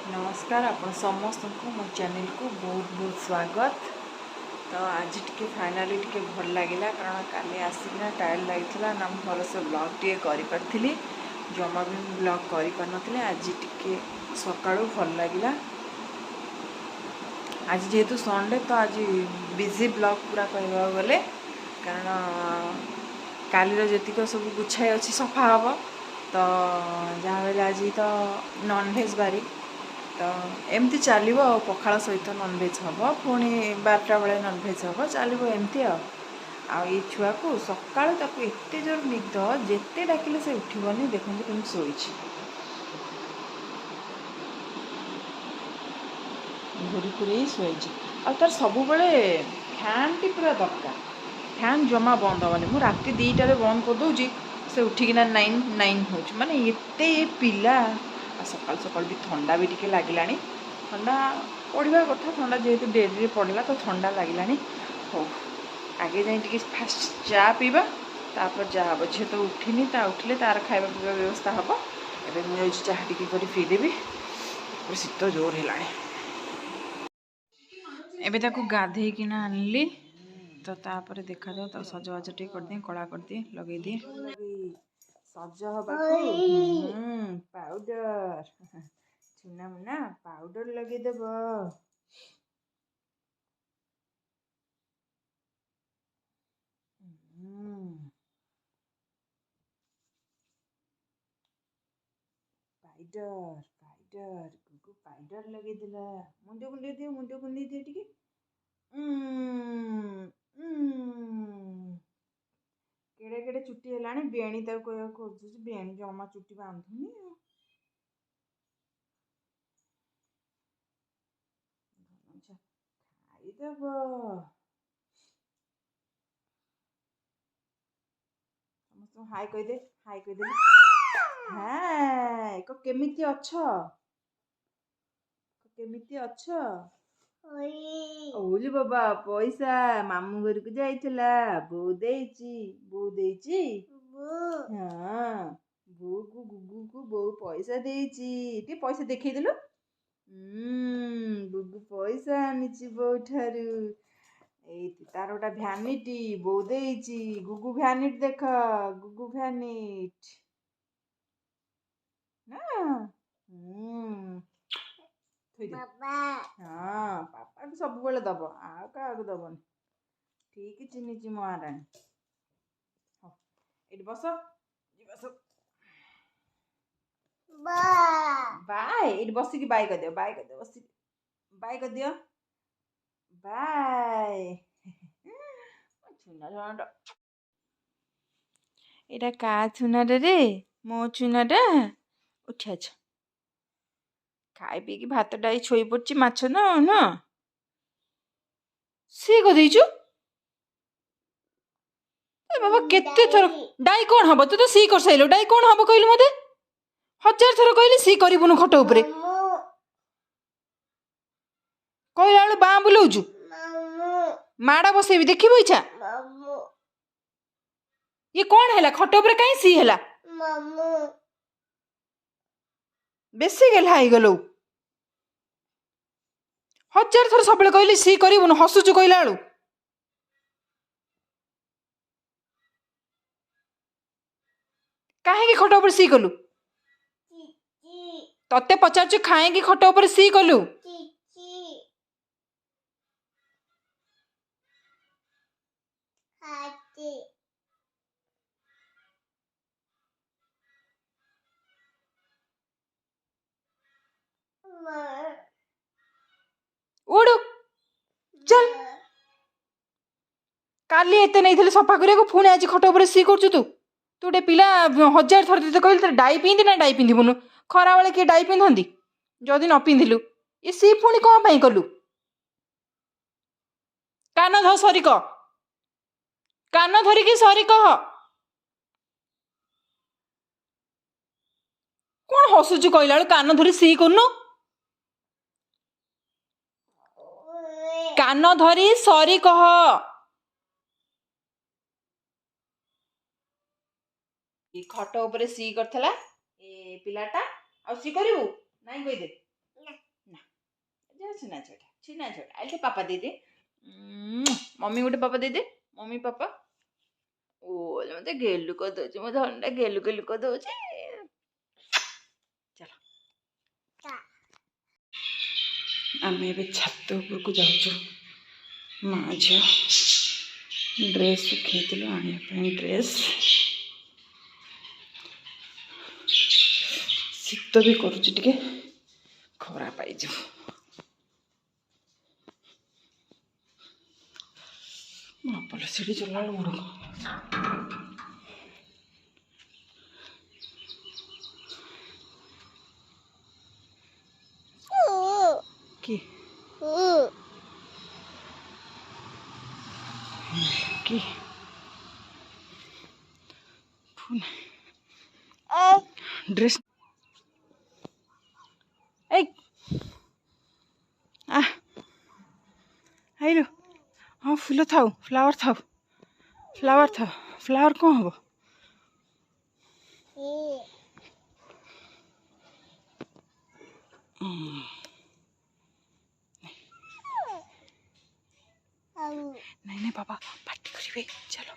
नमस्कार आपण समस्त को मो चैनल को बहुत बहुत स्वागत। तो आज टी फाइनाली टी भल लगे कारण काली आसिकना टायर लगी ना भल से ब्लॉग टे करी जमा भी ब्लॉग करी पार आज टी सका भल लगे। आज जेहेतु संडे तो आज बिजी ब्लॉग पूरा कहवा गले कारण कालीर जेतिक सब गुछाई अच्छी सफा हम तो जहाँ बेले आज तो नॉनवेज बारी तो एमती चलो पखाड़ सहित नॉनवेज हम पुणी 12टा बेले नॉनवेज हम चलो एमती आई छुआ को सका एत जोर निद जिते डाकिले से उठबनी देखते कमी शोई घूरी पूरी शोई तार सब फैन टी पूरा दरकार फैन जमा बंद हेनी मुझे राति 2टारे बंद करदे से उठिकिना 9 हो माने एते पिला सकाल सकाल भी ठंडा भी टिके लगिला ठंडा पढ़ा कथा ठंडा जेहेतु डेरी पड़ला तो ठंडा लगिला हो आगे जाए फास्ट चा पीवा तापर जा हम झील तो उठिनी उठिले तार खाଇବା पीवा व्यवस्था हम एवं मुझे चाह टी पीदेवी शीत जोर है एबे ताकू गाधेकिना आनली तो तापर देखा जाओ तो सजबाज टे कर दिए कला कर दिए लगे दिए सज पाउडर चुना मुना पाउडर लगेदेव पाउडर पाउडर गुगु पाउडर लगेदेला मुंड कुंडे दिए टिके केड़े केड़े चुट्टी है बेणी तक खोजुची बेणी जमा चुट्टी बांधुनी खाईदेव समस्त हाय कहीदे हाय कहीदे हाँ केमिति अच्छा केमिति अच्छा ओली बाबा पैसा मामू घर को जाइला बो देची हाँ बो को गुगु को बो पैसा देची पैसा देखईदेलु गुगु पैसा आनी बो ठारू तार गोटा भ्यानिटी बो देची गुगु भ्यानिट देख गुगु भ्यानिट ना हाँ पापा तो सब बेले दब आ क्या दबन ठीक चिन्ह महाराणी ये बस बस बाय ये बसिकी बाय कर दियो बस बाय कर दियो बाय छुना एटा का छुना रे मो छुना उठा खाई पी भात डाई छोई पड़ी माछ ना सी कदेचु बाबा केते थर डाई कौन हम तू तो सी कर साइलो डाई कौन हम कहलु मते 1000 थर कहली सी करिबुनु खट उपरे कहला बेले बाँ बुलाउछु माड़ा बसेबी देखिबो इच्छा ये कौन है खट उपरे कहीं सी है बेसी गेला हो गलो 1000 थर सब कहली सी करिबुनु हसुचु कहला बेलू कहीं खट उपर सी कलु तते पचारछु खाएंगी खट उपर सी कलु उड़ चल काली एते नहीं सफा करिया पुणी आज खट उपर सी करछु तू गोटे पिला 1000 थर ते कहली डाई पिंधि ना डाई पिंधिबुनु खरा बेले किए डाई पिंधती जदि न पिंधिलु ये सी पुणी कौन पाई कलु कान ध सरी कह कान धरिकी सरी कह कौन हसुचु कहला बेलू कान धरी सी करनु कान धरी सरी कह खट उपर सी करथला ए पिलाटा आ सी करिवु नाही कहि दे ଛିନା ଛୋଟା ଆଇଲେ ପାପା ଦେଇଦେ मम्मी गोटे पापा दे दे मम्मी पापा ओ मत गेलु कर दे मो धनटा गेलु गेलु कर दे चलो आम ए छात उपरक जाऊँ माँ झी ड्रेस सुखी आने ड्रेस शीत भी करुचे खरा पाई मापल सीढ़ी चला गोड़ की की ड्रेस ए आ आइलो हाँ फूल थाऊ फ्लावर कौन हम नहीं नहीं बाबा पार्टी करेंगे चलो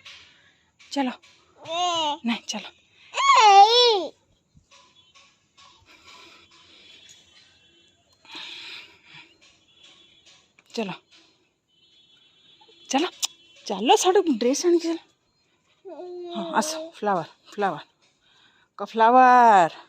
चलो नहीं चलो चलो चलो चलो साढ़े ड्रेस आने चल हाँ आस फ्लावर का फ्लावर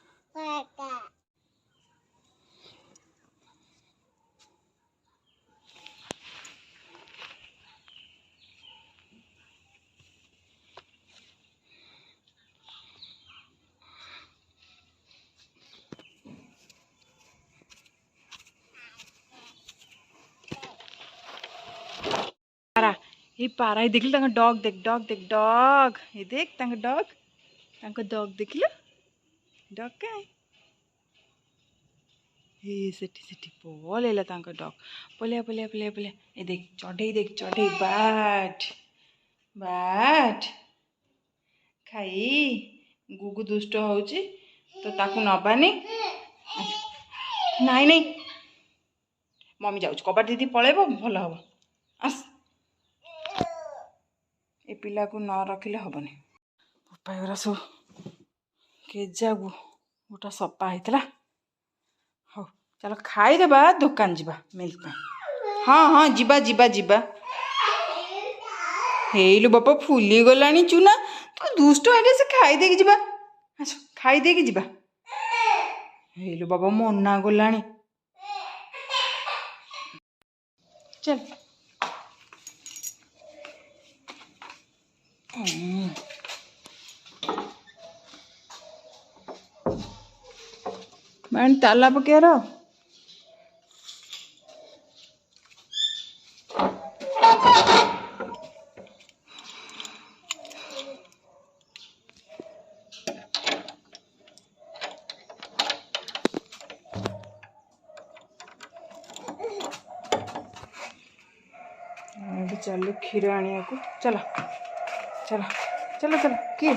पारा ये पारा देख डॉग देख डॉग ये देख डॉग देख लो डॉग क्या ये सेठी पलेला डॉग पलिया पलिया पलिया पलिया ये देख चढ़े बाट खाई गुगु दुष्ट होची तो ताकू नबानी नाई नहीं मम्मी जाऊँ कबाट दीदी पलैब भल हम आस ए पिला को न रखिले हेनी पपायरा सब केजा गोटा सफा होता हो चलो खाईदेबा दुकान जीवा मिल्क हाँ हाँ जीवा जीवा जीवा हेलु बापा फुली गलानी चुना तू दुष्ट है से खाईदे जीवा अच्छा खाईदे जीवा हेलु बाबा मना गलानी चल मैं ताला पके रहा चलो क्षीर आने को चलो चलो चलो चलो किए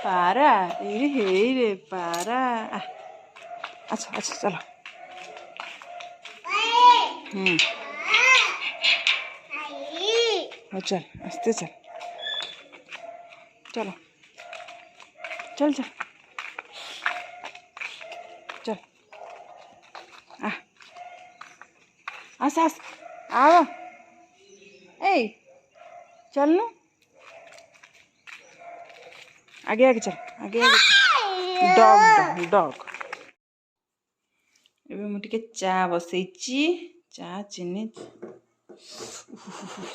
पारा रे पारा अच्छा अच्छा चलो चल आस्ते चल चलो चल चल चल आस आओ ए चल न आगे आगे चल आगे आगे डॉग डॉग एबे मुझे चा बसई चा चीनी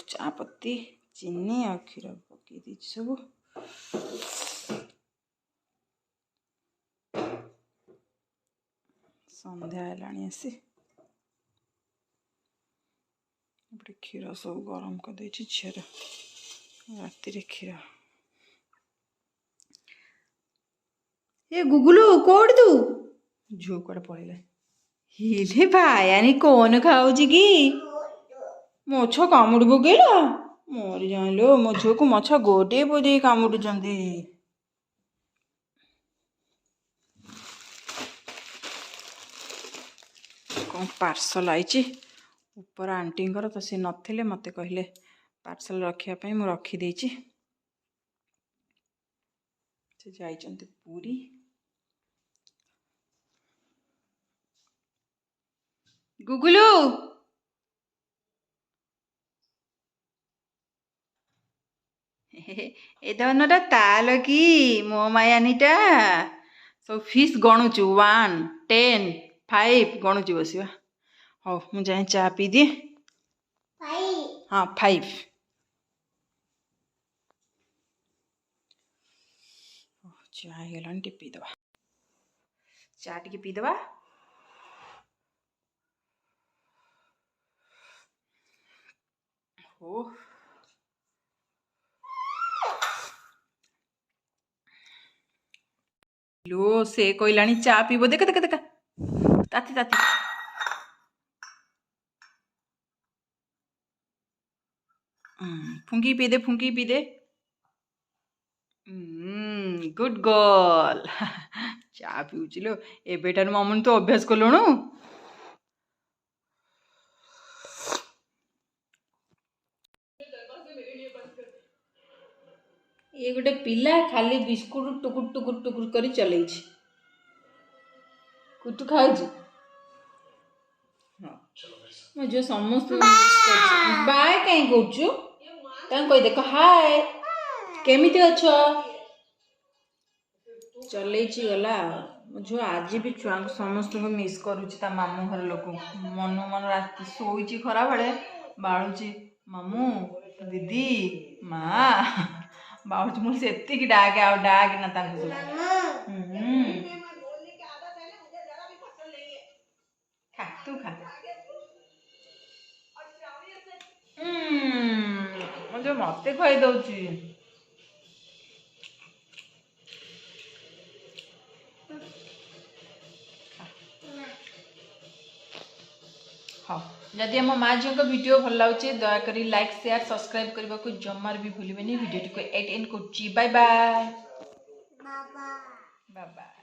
चा पत्ती चीनी आ क्षीर पकई दी सब संध्या है आसी क्षीर सब गरम कर दे झीर राति क्षीर ए गुगुलू कोड तू झो कड़े पड़ेगा हिले भायानी कौन खाऊँ कि मछ कामुड़ पकेला मरी जाइलो मो झील को मछ गोटे बोधे कामुड़ कौन पार्सल आई ऊपर आंटी तो सी नथिले मते कहले पार्सल रखापी मु रखीदे से जाइछन्ति पूरी गुगुलू ए धनटा ताल कि मो मायानीटा सब फिश गणुचु 1 10 5 गणुचु बसिवा हौ मु जाए चा पी दिए हाँ 5 चा हेलान टे पीदवा चा टे पीदवा हो लो से कहलानी चा पीब देख देख देख ताती ताती फुंकी पी दे गुड गर्ल चा पीऊँ लो एबेटार मामुन तो अभ्यास कलुणु ये गोटे पिला खाली बिस्कुट टुकुर टुकुर टुकुर कर चल कुतु खाऊ मो जो समस्त बाय कहीं कह देख हाय केमिति अच्छ चल गला झो आज भी छुआ समस्त को मिस करुच्ची मामू घर लोक मनु मन रात शोची खरा बेले बाड़ुची मामू दीदी माँ बाड़ुची मुझे से डाके आ डाक ना खा तू खा मुझे मत खुआई दौची हाँ जदि आम माँ झील वीडियो भल लगे दयाकोरी लाइक शेयर सब्सक्राइब करने को जमार भी भूलें वीडियो को एंड कर बाय बाय बाय बाय।